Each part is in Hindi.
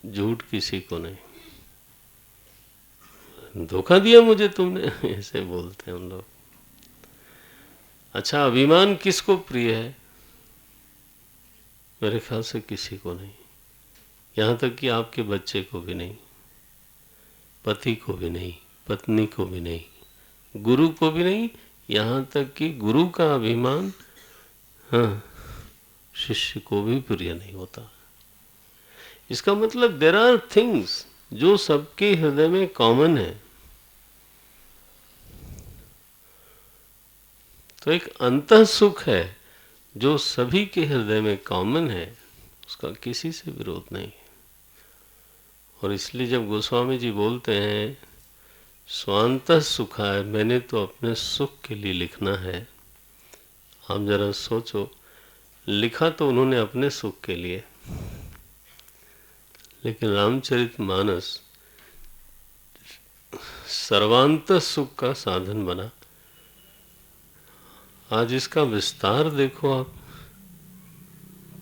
झूठ किसी को नहीं। धोखा दिया मुझे तुमने, ऐसे बोलते हैं हम लोग। अच्छा, अभिमान किसको प्रिय है? मेरे ख्याल से किसी को नहीं, यहाँ तक कि आपके बच्चे को भी नहीं, पति को भी नहीं, पत्नी को भी नहीं, गुरु को भी नहीं, यहाँ तक कि गुरु का अभिमान, हाँ, शिष्य को भी प्रिय नहीं होता। इसका मतलब देयर आर थिंग्स जो सबके हृदय में कॉमन है। तो एक अंतः सुख है जो सभी के हृदय में कॉमन है, उसका किसी से विरोध नहीं। और इसलिए जब गोस्वामी जी बोलते हैं स्वांतः सुखाय, मैंने तो अपने सुख के लिए लिखना है, आप जरा सोचो, लिखा तो उन्होंने अपने सुख के लिए, लेकिन रामचरितमानस सर्वांतः सुख का साधन बना। आज इसका विस्तार देखो आप,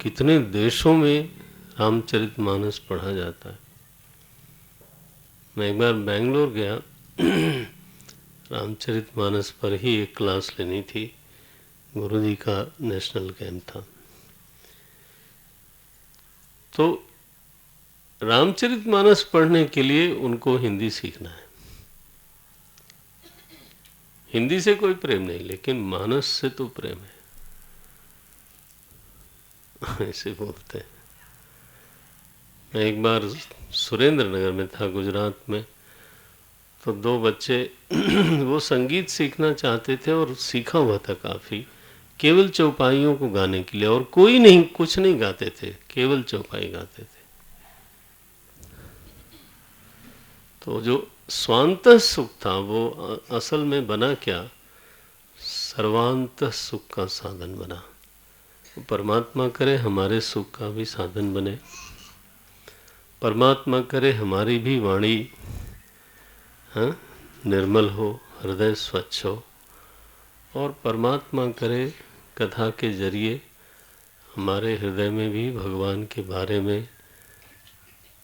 कितने देशों में रामचरितमानस पढ़ा जाता है। मैं एक बार बेंगलोर गया, रामचरितमानस पर ही एक क्लास लेनी थी, गुरुजी का नेशनल कैंप था। तो रामचरितमानस पढ़ने के लिए उनको हिंदी सीखना है। हिंदी से कोई प्रेम नहीं, लेकिन मानस से तो प्रेम है, ऐसे बोलते हैं। मैं एक बार सुरेंद्र नगर में था, गुजरात में, तो दो बच्चे वो संगीत सीखना चाहते थे और सीखा हुआ था काफ़ी, केवल चौपाइयों को गाने के लिए, और कोई नहीं, कुछ नहीं गाते थे, केवल चौपाई गाते थे। तो जो स्वांतः सुख था वो असल में बना क्या, सर्वांतः सुख का साधन बना। परमात्मा करे हमारे सुख का भी साधन बने, परमात्मा करे हमारी भी वाणी, हाँ, निर्मल हो, हृदय स्वच्छ हो, और परमात्मा करे कथा के जरिए हमारे हृदय में भी भगवान के बारे में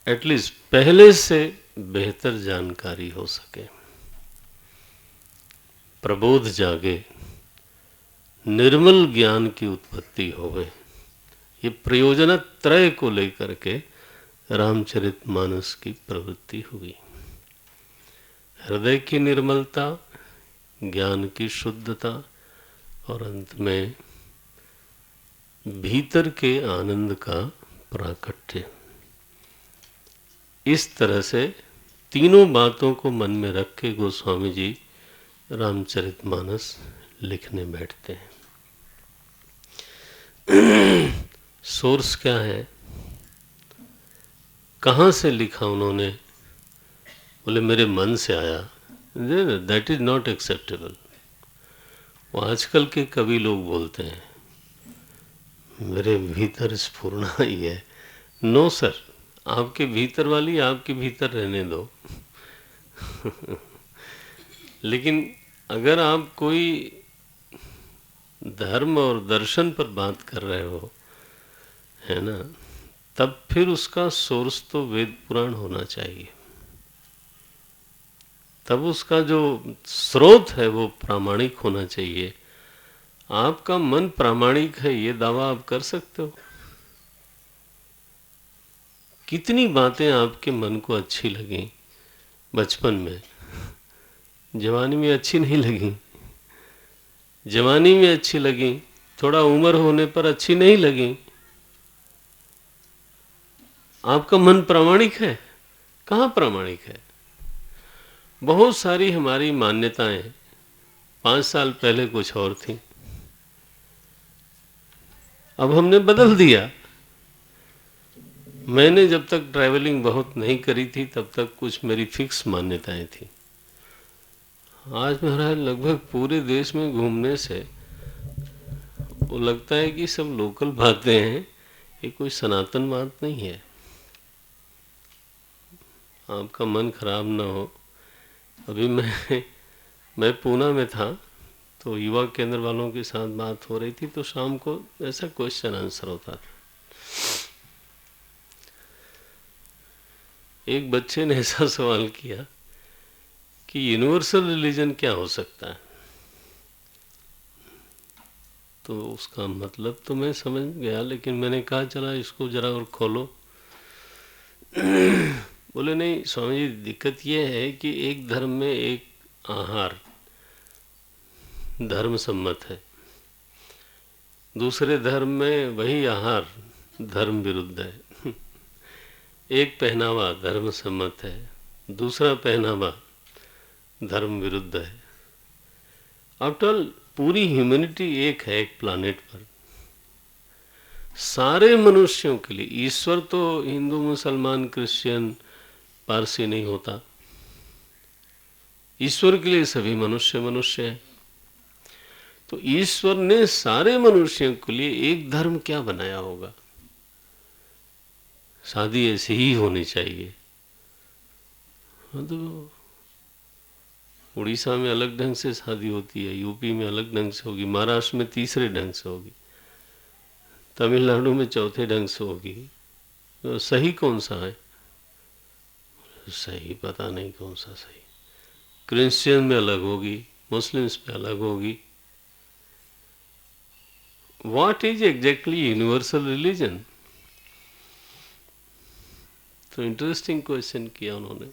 एटलीस्ट पहले से बेहतर जानकारी हो सके, प्रबोध जागे, निर्मल ज्ञान की उत्पत्ति होवे। ये प्रयोजन त्रय को लेकर के रामचरितमानस की प्रवृत्ति हुई। हृदय की निर्मलता, ज्ञान की शुद्धता, और अंत में भीतर के आनंद का प्राकट्य। इस तरह से तीनों बातों को मन में रख के गोस्वामी जी रामचरितमानस लिखने बैठते हैं। सोर्स क्या है, कहाँ से लिखा उन्होंने? बोले मेरे मन से आया। That is not acceptable. वो आजकल के कवि लोग बोलते हैं मेरे भीतर स्फुरना ही है। नो सर, आपके भीतर वाली आपके भीतर रहने दो। लेकिन अगर आप कोई धर्म और दर्शन पर बात कर रहे हो, है ना, तब फिर उसका सोर्स तो वेद पुराण होना चाहिए, तब उसका जो स्रोत है वो प्रामाणिक होना चाहिए। आपका मन प्रामाणिक है ये दावा आप कर सकते हो? कितनी बातें आपके मन को अच्छी लगी बचपन में, जवानी में अच्छी नहीं लगी, जवानी में अच्छी लगी, थोड़ा उम्र होने पर अच्छी नहीं लगी। आपका मन प्रामाणिक है? कहाँ प्रामाणिक है? बहुत सारी हमारी मान्यताएं 5 साल पहले कुछ और थी, अब हमने बदल दिया। मैंने जब तक ट्रैवलिंग बहुत नहीं करी थी तब तक कुछ मेरी फिक्स मान्यताएं थी। आज महाराज लगभग पूरे देश में घूमने से वो लगता है कि सब लोकल बातें हैं, ये कोई सनातन बात नहीं है। आपका मन खराब ना हो। अभी मैं पूना में था, तो युवा केंद्र वालों के साथ बात हो रही थी, तो शाम को ऐसा क्वेश्चन आंसर होता था एक बच्चे ने ऐसा सवाल किया कि यूनिवर्सल रिलीजन क्या हो सकता है। तो उसका मतलब तो मैं समझ गया, लेकिन मैंने कहा चला इसको जरा और खोलो। बोले नहीं स्वामी जी, दिक्कत ये है कि एक धर्म में एक आहार धर्म सम्मत है, दूसरे धर्म में वही आहार धर्म विरुद्ध है। एक पहनावा धर्म सम्मत है, दूसरा पहनावा धर्म विरुद्ध है। आफ्टर ऑल पूरी ह्यूमैनिटी एक है एक प्लानेट पर। सारे मनुष्यों के लिए ईश्वर तो हिंदू मुसलमान क्रिश्चियन पारसी नहीं होता, ईश्वर के लिए सभी मनुष्य मनुष्य हैं। तो ईश्वर ने सारे मनुष्यों के लिए एक धर्म क्या बनाया होगा? शादी ऐसी ही होनी चाहिए। हाँ, तो उड़ीसा में अलग ढंग से शादी होती है, यूपी में अलग ढंग से होगी, महाराष्ट्र में तीसरे ढंग से होगी, तमिलनाडु में चौथे ढंग से होगी। तो सही कौन सा है? सही पता नहीं कौन सा सही। क्रिश्चियन में अलग होगी, मुस्लिम्स में अलग होगी। What is exactly universal religion? तो इंटरेस्टिंग क्वेश्चन किया उन्होंने।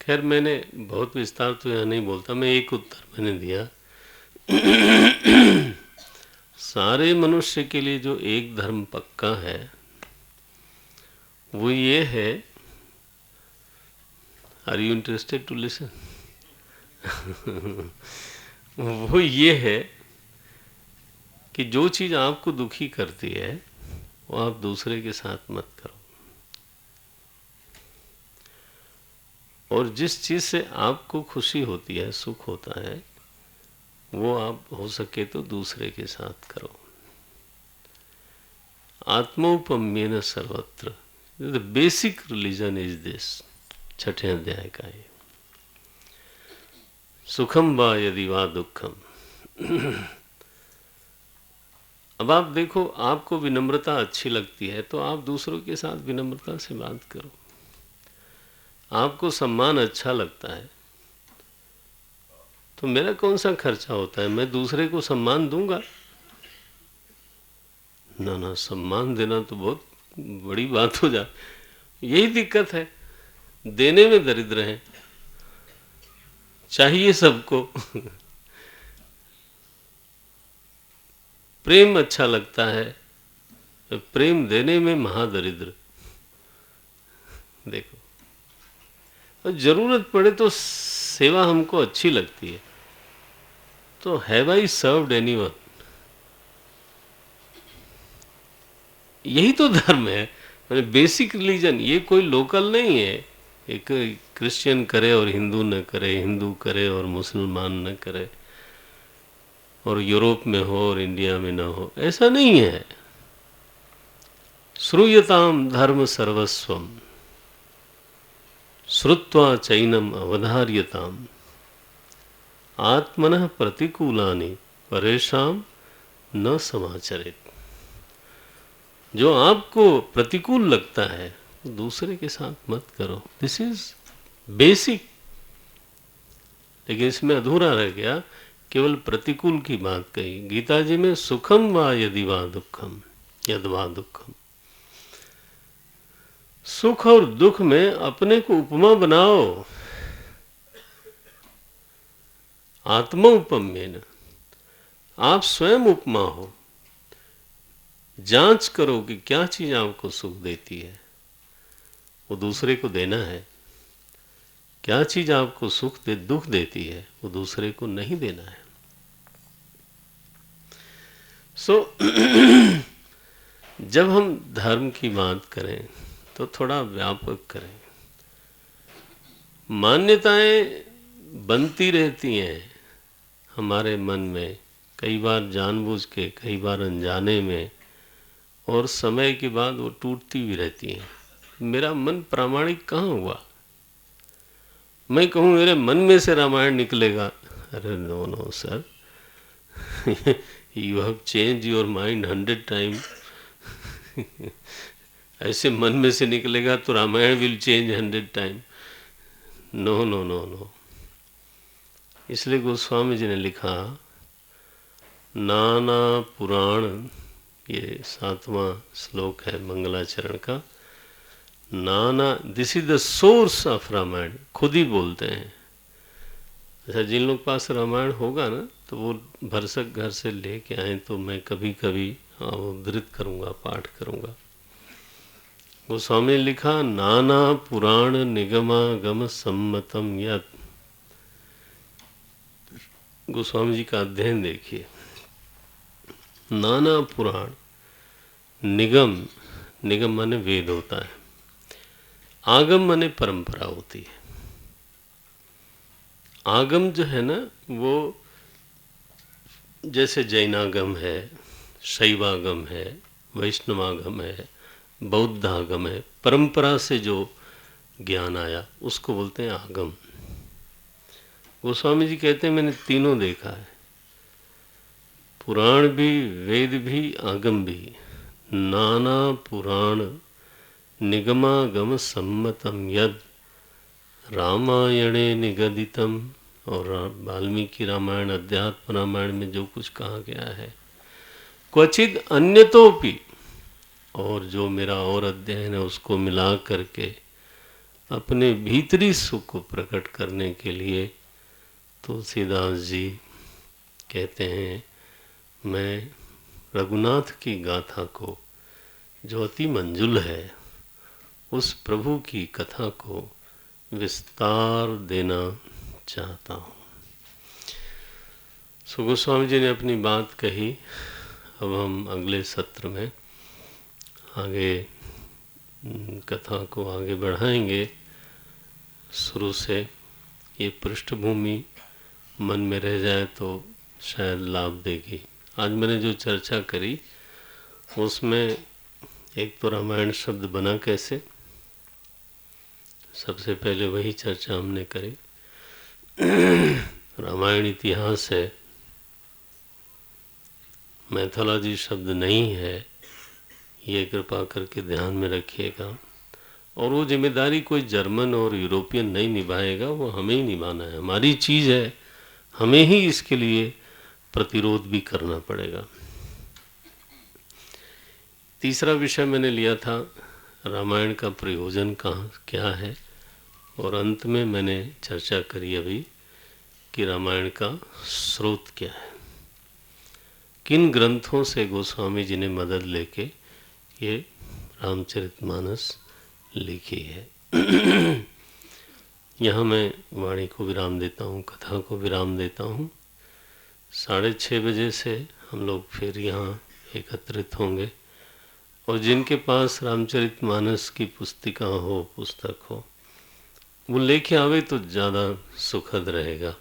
खैर मैंने बहुत विस्तार तो यहाँ नहीं बोलता, मैं एक उत्तर मैंने दिया। सारे मनुष्य के लिए जो एक धर्म पक्का है वो ये है, are you interested to listen? वो ये है कि जो चीज़ आपको दुखी करती है वो आप दूसरे के साथ मत करो, और जिस चीज़ से आपको खुशी होती है, सुख होता है, वो आप हो सके तो दूसरे के साथ करो। आत्मोपम्येन सर्वत्र, the basic religion is this. छठे अध्याय का ये। सुखम वा यदि वा दुखम। अब आप देखो, आपको विनम्रता अच्छी लगती है तो आप दूसरों के साथ विनम्रता से बात करो। आपको सम्मान अच्छा लगता है तो मेरा कौन सा खर्चा होता है, मैं दूसरे को सम्मान दूंगा? ना ना, सम्मान देना तो बहुत बड़ी बात हो जाए। यही दिक्कत है, देने में दरिद्र हैं, चाहिए सबको। प्रेम अच्छा लगता है, प्रेम देने में महादरिद्र। देखो, और जरूरत पड़े तो सेवा हमको अच्छी लगती है तो हैव आई सर्व्ड एनीवन? यही तो धर्म है, मैंने बेसिक रिलीजन। ये कोई लोकल नहीं है, एक क्रिश्चियन करे और हिंदू न करे, हिंदू करे और मुसलमान न करे, और यूरोप में हो और इंडिया में ना हो, ऐसा नहीं है। श्रूयताम धर्म सर्वस्वम श्रुत्वा चैनम अवधार्यताम आत्मनः प्रतिकूलानि परेशान न समाचरित। जो आपको प्रतिकूल लगता है दूसरे के साथ मत करो, दिस इज बेसिक। लेकिन इसमें अधूरा रह गया, केवल प्रतिकूल की बात कही। गीता जी में सुखम वा यदि वा दुखम, यद वा दुखम, सुख और दुख में अपने को उपमा बनाओ। आत्मा उपम्येन, आप स्वयं उपमा हो। जांच करो कि क्या चीज आपको सुख देती है, वो दूसरे को देना है। क्या चीज आपको दुख देती है, वो दूसरे को नहीं देना है। जब हम धर्म की बात करें तो थोड़ा व्यापक करें। मान्यताएं बनती रहती हैं हमारे मन में, कई बार जानबूझ के, कई बार अनजाने में, और समय के बाद वो टूटती भी रहती हैं। मेरा मन प्रामाणिक कहाँ हुआ? मैं कहूँ मेरे मन में से रामायण निकलेगा, अरे no no sir, you have change your mind 100 time. ऐसे मन में से निकलेगा तो Ramayan will change 100 time. No no no no. इसलिए गोस्वामी जी ने लिखा नाना पुराण, ये 7वां श्लोक है मंगलाचरण का। नाना, this is the source of Ramayan, खुद ही बोलते हैं। अच्छा, जिन लोग पास रामायण होगा ना तो वो भरसक घर से लेके आए तो मैं कभी कभी उद्धृत करूँगा, पाठ करूँगा। गोस्वामी ने लिखा नाना पुराण निगमागम सम्मतम यत्। गोस्वामी जी का अध्ययन देखिए। नाना पुराण, निगम, निगम माने वेद होता है, आगम माने परंपरा होती है। आगम जो है ना वो जैसे जैनागम है, शैवागम है, वैष्णवागम है, बौद्धागम है, परंपरा से जो ज्ञान आया उसको बोलते हैं आगम। गोस्वामी जी कहते हैं मैंने तीनों देखा है, पुराण भी, वेद भी, आगम भी। नाना पुराण निगमागम सम्मतम यद रामायणे निगदितम। और वाल्मीकि रामायण, अध्यात्म रामायण में जो कुछ कहा गया है, क्वचित अन्यतोपि, और जो मेरा और अध्ययन है उसको मिला करके अपने भीतरी सुख को प्रकट करने के लिए तुलसीदास जी कहते हैं मैं रघुनाथ की गाथा को, जो अति मंजुल है, उस प्रभु की कथा को विस्तार देना चाहता हूँ। सो गोस्वामी जी ने अपनी बात कही। अब हम अगले सत्र में आगे कथा को आगे बढ़ाएंगे शुरू से। ये पृष्ठभूमि मन में रह जाए तो शायद लाभ देगी। आज मैंने जो चर्चा करी उसमें एक तो रामायण शब्द बना कैसे, सबसे पहले वही चर्चा हमने करी। रामायण इतिहास है, मैथोलॉजी शब्द नहीं है, ये कृपा करके ध्यान में रखिएगा। और वो जिम्मेदारी कोई जर्मन और यूरोपियन नहीं निभाएगा, वो हमें ही निभाना है, हमारी चीज़ है, हमें ही इसके लिए प्रतिरोध भी करना पड़ेगा। तीसरा विषय मैंने लिया था रामायण का प्रयोजन कहाँ क्या है, और अंत में मैंने चर्चा करी अभी कि रामायण का स्रोत क्या है, किन ग्रंथों से गोस्वामी जी ने मदद लेके ये रामचरितमानस लिखी है। यहाँ मैं वाणी को विराम देता हूँ, कथा को विराम देता हूँ। 6:30 बजे से हम लोग फिर यहाँ एकत्रित होंगे, और जिनके पास रामचरितमानस की पुस्तिका हो, पुस्तक हो, वो लेके आवे तो ज़्यादा सुखद रहेगा।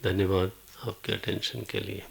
धन्यवाद आपके अटेंशन के लिए।